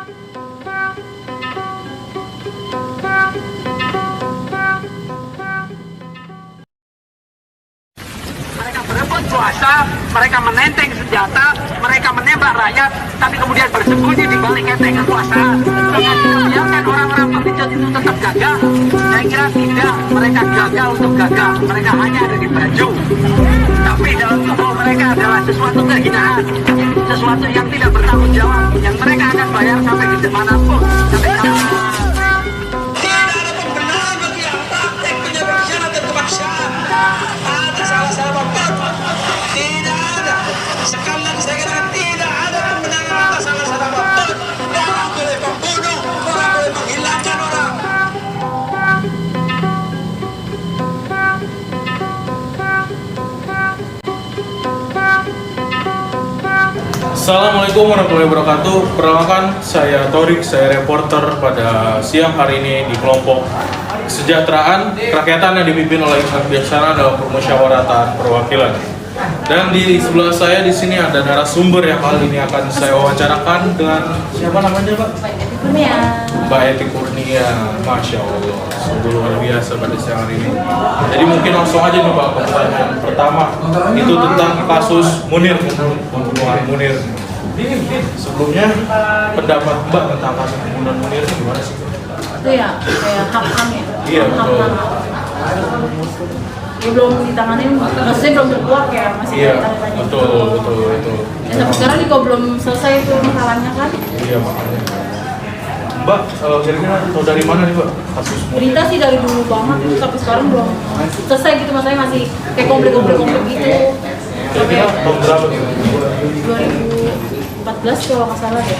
Mereka berebut kuasa, mereka menenteng senjata, mereka menembak rakyat, tapi kemudian bersembunyi di balik enteng kekuasaan. Dengan membiarkan orang-orang pemijat itu tetap gagah, saya kira tidak. Mereka gagah untuk gagah, mereka hanya ada di baju. Tapi dalam tubuh mereka adalah sesuatu kehinaan, sesuatu yang tidak bertanggung jawab, yang mereka akan bayar sampai di manapun. Sampai sekali lagi saya katakan tidak ada pembenaran atas alasan apapun. Orang boleh membunuh, orang boleh menghilangkan orang. Assalamualaikum warahmatullahi wabarakatuh. Perkenalkan, saya Torik, saya reporter pada siang hari ini di kelompok kesejahteraan kerakyatan yang dipimpin oleh Hikmat Bijaksana dalam permusyawaratan perwakilan. Dan di sebelah saya di sini ada narasumber yang kali ini akan saya wawancarakan dengan siapa namanya, Pak? Mbak Eti Kurnia. Masya Allah, sungguh luar biasa pada siang hari ini. Jadi mungkin langsung aja nih Pak, pertanyaan pertama itu tentang kasus Munir, pembunuhan Munir. Sebelumnya pendapat Mbak tentang kasus pembunuhan Munir gimana sih? Itu ya kayak ham-ham ya. Iya, betul. Ya belum ditangani, maksudnya belum terkuak ya, masih Iya, ditanya-tanya. betul. Ya, sampai sekarang juga belum selesai itu masalahnya kan. Iya, makanya. Mbak, kira-kira tahu dari mana nih Mbak kasus Munir? Berita sih dari dulu banget itu, tapi sekarang belum selesai gitu, masalahnya masih kayak komplek-komplek gitu. Kira-kira tahun berapa gitu? 2014 kalau nggak salah deh.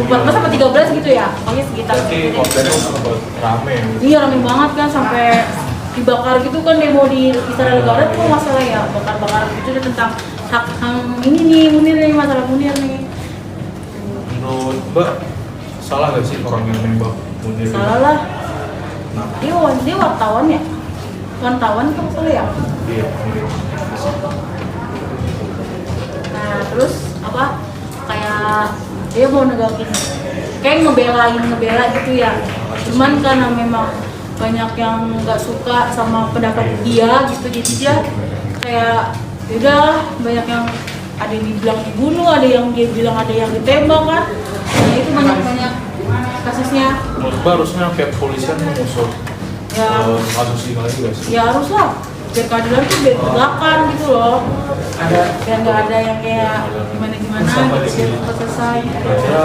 2014 sampai 13 gitu ya, pokoknya sekitar Jadi segitu deh. kontennya sempat rame. Iya rame banget kan, sampai dibakar gitu kan, demo di Istana Negara tuh masalah ya, bakar-bakar gitu deh, tentang hak ini nih, Munir nih, masalah Munir nih. Menurut Mbak, salah nggak sih orang yang nembak Munir? Salah lah, Nah, dia wartawan ya, wartawan kan salah ya. iya. Nah terus apa, kayak dia mau negakin, kayak ngebela gitu ya, cuman karena memang banyak yang nggak suka sama pendapat dia gitu, jadi dia kayak udah banyak yang, ada yang dibilang dibunuh, ada yang dia bilang ada yang ditembak kan. Nah itu banyak kasusnya. Menurut Mbak harusnya pihak kepolisian mengusut Ya, kasus ini lagi nggak sih? ya harus lah, biar keadilan tuh biar tegakkan gitu loh, biar nggak ada yang kayak gimana Sampai gitu, di sini. biar selesai. Kira-kira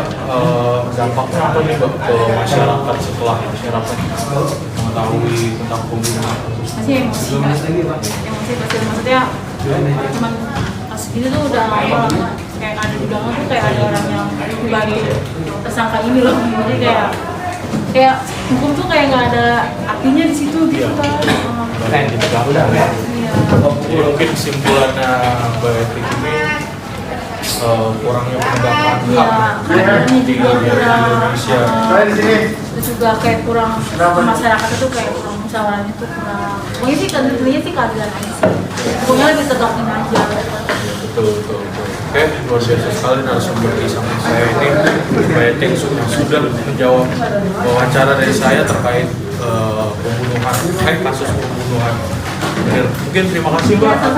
dampaknya apa nih Mbak ke masyarakat setelah masyarakat mengetahui tentang pembunuhan kasus? Masih emosi pasti, maksudnya cuman kasus gini tuh udah lama, kayak ada di belakang tuh kayak ada orang yang pribadi tersangka ini loh, jadi kayak hukum tuh kayak nggak ada artinya di situ gitu kan. Iya. Jadi mungkin kesimpulannya Mbak Eti ini kurangnya penegakan Iya, hak keadaannya di juga kurang, Indonesia. terus juga kayak kurang, masyarakat itu kayak kurang musyawarahnya tuh kurang. Pokoknya sih keadilan aja sih. Pokoknya lebih tegakin aja. Betul. Oke, luar biasa sekali narasumber di samping saya ini Mbak Eti sudah menjawab wawancara dari saya terkait kasus pembunuhan. Mungkin terima kasih Mbak atas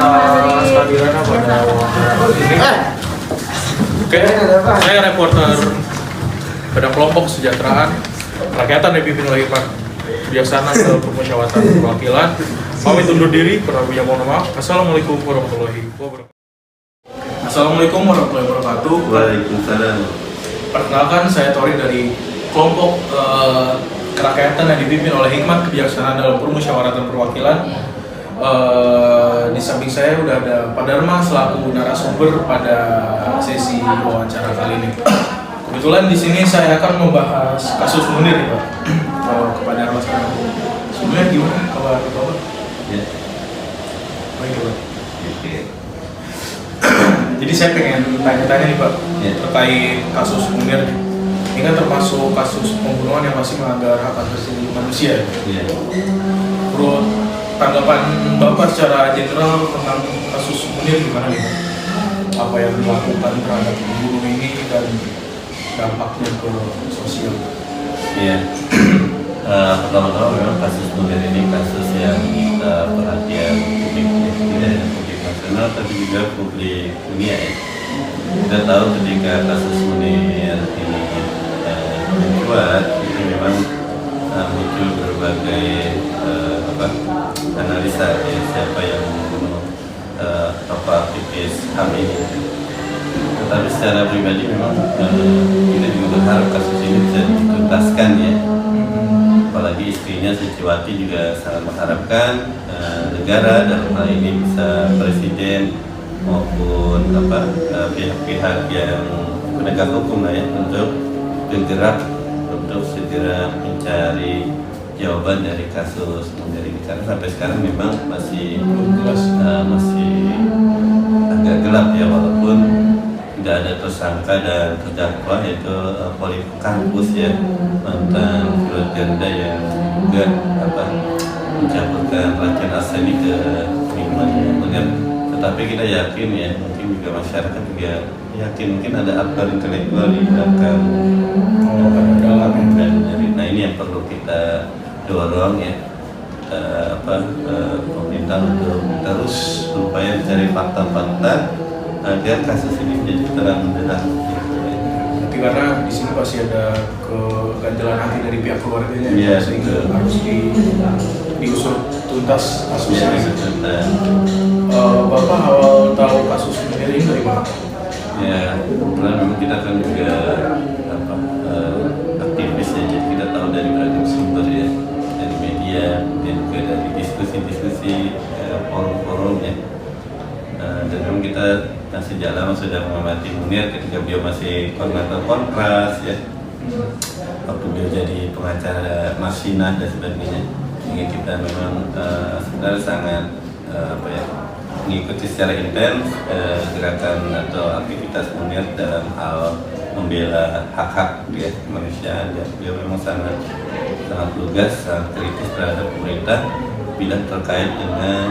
kehadirannya pada wawancara kali ini. Oke, saya reporter pada kelompok kesejahteraan kerakyatan yang dipimpin oleh Hikmat Bijaksana dalam permusyawaratan perwakilan. Pamit undur diri, kurang lebihnya mohon maaf. Assalamualaikum warahmatullahi wabarakatuh. Assalamualaikum warahmatullahi wabarakatuh. Waalaikumsalam. Perkenalkan, saya Tori dari kelompok kerakyatan yang dipimpin oleh Hikmat Kebijaksanaan dalam permusyawaratan perwakilan. Di samping saya udah ada Pak Dharma selaku narasumber pada sesi wawancara kali ini. Kebetulan di sini saya akan membahas kasus Munir, Pak. Kepada Dharma sekarang. Sebelumnya gimana kabar Bapak? Ya. Baik, Pak. Jadi saya pengen tanya-tanya nih Pak, Ya. terkait kasus Munir. Ini kan termasuk kasus pembunuhan yang masih melanggar hak asasi manusia. Ya. Menurut tanggapan Bapak secara general tentang kasus Munir gimana nih Pak? Apa yang dilakukan terhadap pembunuh ini dan dampaknya ke sosial? Iya. Pertama-tama memang kasus Munir ini kasus yang perhatian publik, ya. Tidak hanya publik nasional tapi juga publik dunia ya. Kita tahu ketika kasus Munir ini dibuat, itu memang muncul berbagai analisa ya, siapa yang membunuh aktivis HAM ini. Tetapi secara pribadi memang kita juga berharap kasus ini bisa dituntaskan ya. Apalagi istrinya Suciwati juga sangat mengharapkan negara dalam hal ini bisa presiden maupun pihak-pihak yang penegak hukum lah ya untuk bergerak untuk segera mencari jawaban dari kasus Munir ini, karena sampai sekarang memang masih agak gelap ya, walaupun tidak ada tersangka dan terdakwa, yaitu Polikarpus ya, mantan pilot Garuda yang juga mencampurkan racun arsenik ke minuman Munir. Tetapi kita yakin ya, mungkin juga masyarakat juga yakin mungkin ada aktor intelektual di belakang nah ini yang perlu kita dorong ya, pemerintah untuk terus berupaya mencari fakta-fakta agar kasus ini menjadi terang benderang. Berarti karena di sini pasti ada keganjalan hati dari pihak keluarganya, ya, sehingga harus diusut tuntas kasusnya. Ya, Bapak awal tahu kasus Munir ini dari mana? ya, kebetulan memang kita kan juga aktivis ya, jadi kita tahu dari beragam sumber ya, dari media, dan juga dari diskusi-diskusi forum-forum ya. Dan memang kita sejak lama sudah mengamati Munir ketika beliau masih koordinator Kontras ya, waktu beliau jadi pengacara Marsinah dan sebagainya, sehingga kita memang sebenarnya sangat mengikuti secara intens gerakan atau aktivitas Munir dalam hal membela hak-hak ya, kemanusiaan. Dan beliau memang sangat lugas, sangat kritis terhadap pemerintah bila terkait dengan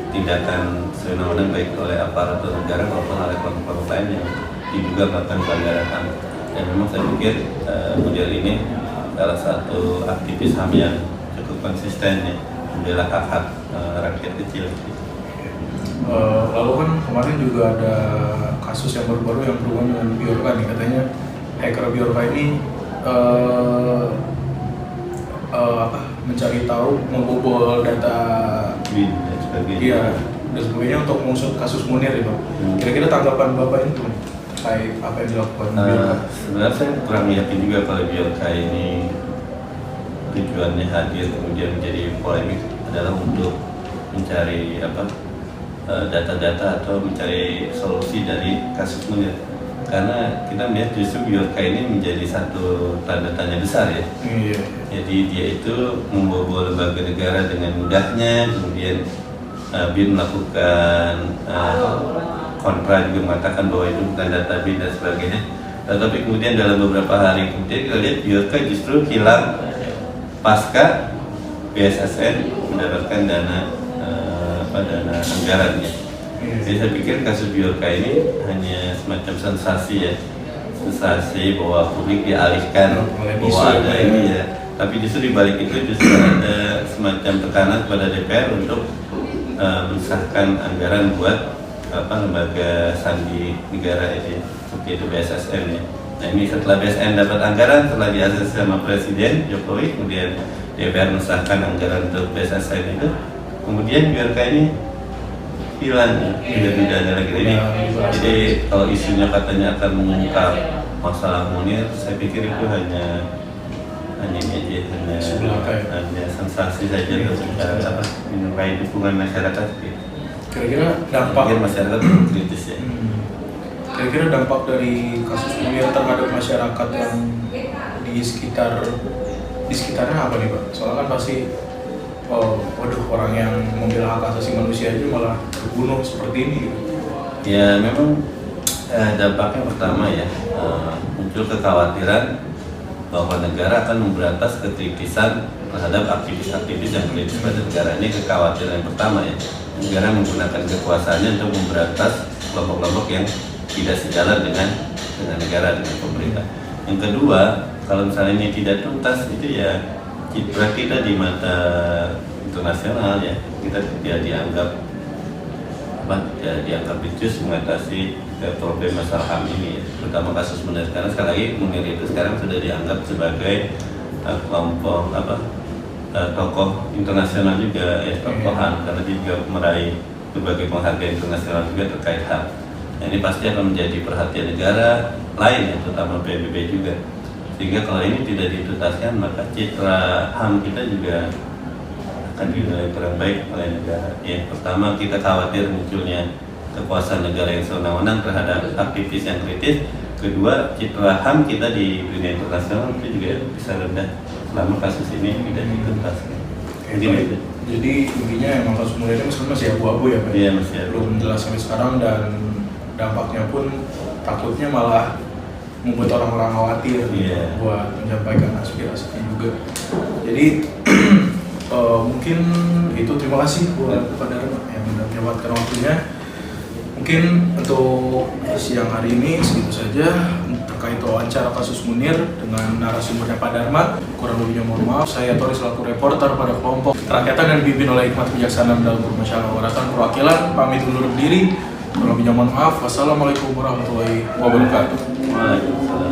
tindakan sewenang-wenang baik oleh aparatur negara maupun oleh kelompok lain yang diduga melakukan pelanggaran HAM. Dan memang saya pikir Munir ini salah satu aktivis HAM yang cukup konsisten ya, membela hak-hak rakyat kecil. Lalu kan kemarin juga ada kasus yang baru-baru yang berhubungan dengan Bjorka nih, katanya hacker Bjorka ini mencari tahu, membobol data Dan sebagainya. dia dan sebagainya untuk mengusut kasus Munir ya Pak. Kira-kira tanggapan Bapak ini gimana? Kayak apa yang dilakukan Bjorka? Sebenarnya saya kurang yakin juga kalau Bjorka ini tujuannya hadir kemudian menjadi polemik adalah untuk mencari data-data atau mencari solusi dari kasus Munir. Karena kita melihat justru Bjorka ini menjadi satu tanda tanya besar ya. Iya. Jadi dia itu membobol lembaga negara dengan mudahnya, kemudian BIN melakukan kontra juga mengatakan bahwa itu bukan data BIN dan sebagainya. Tetapi kemudian dalam beberapa hari kemudian kita lihat Bjorka justru hilang pasca BSSN mendapatkan dana anggarannya. Jadi saya pikir kasus Bjorka ini hanya semacam sensasi ya, sensasi bahwa publik dialihkan bahwa ada ini ya. Tapi justru di balik itu justru ada semacam tekanan kepada DPR untuk mensahkan anggaran buat lembaga sandi negara ini, seperti itu BSSN ya. Nah ini setelah BSN dapat anggaran, setelah diakses sama Presiden Jokowi, kemudian DPR mensahkan anggaran untuk BSSN itu, kemudian Bjorka ini hilang, tidak ada lagi ini. Jadi kalau isunya katanya akan mengungkap masalah Munir, saya pikir itu hanya ini aja, hanya sensasi saja untuk menyukai dukungan masyarakat. Kira-kira dampak masyarakat kritis ya. Kira-kira dampak dari kasus Munir terhadap masyarakat yang di sekitarnya apa nih Pak? Soalnya kan pasti orang yang membela hak asasi manusia aja malah terbunuh seperti ini gitu. Ya memang dampaknya pertama ya, muncul kekhawatiran bahwa negara akan memberantas kekritisan terhadap aktivis-aktivis yang kritis pada negara. Ini kekhawatiran yang pertama ya, negara menggunakan kekuasaannya untuk memberantas kelompok-kelompok yang tidak sejalan dengan dengan negara, dengan pemerintah. Yang kedua, kalau misalnya ini tidak tuntas, itu ya citra kita di mata internasional ya, kita tidak dianggap becus mengatasi problem masalah HAM ini ya, terutama kasus Munir, karena sekali lagi Munir itu sekarang sudah dianggap sebagai kelompok tokoh internasional juga ya, tokoh HAM, karena dia juga meraih berbagai penghargaan internasional juga terkait HAM. Nah, ini pasti akan menjadi perhatian negara lain ya, terutama PBB juga, sehingga kalau ini tidak dituntaskan maka citra HAM kita juga akan dinilai kurang baik oleh negara. Ya, pertama kita khawatir munculnya kekuasaan negara yang sewenang-wenang terhadap aktivis yang kritis. Kedua, citra HAM kita di dunia internasional itu juga bisa rendah selama kasus ini tidak dituntaskan. Jadi intinya emang kasus Munir ini masih abu-abu ya Pak? Iya, masih abu. Belum jelas sampai sekarang, dan dampaknya pun takutnya malah membuat orang-orang khawatir buat menyampaikan aspirasinya juga. Jadi mungkin itu, terima kasih buat Pak Dharma yang sudah menyempatkan waktunya. Mungkin untuk siang hari ini segitu saja terkait wawancara kasus Munir dengan narasumbernya Pak Dharma. Kurang lebihnya mohon maaf. Saya Tori selaku reporter pada kelompok kerakyatan yang dipimpin oleh Hikmat Kebijaksanaan dalam Permusyawaratan Perwakilan pamit undur diri. Kurang lebihnya mohon maaf. Wassalamualaikum warahmatullahi wabarakatuh. Waalaikumsalam.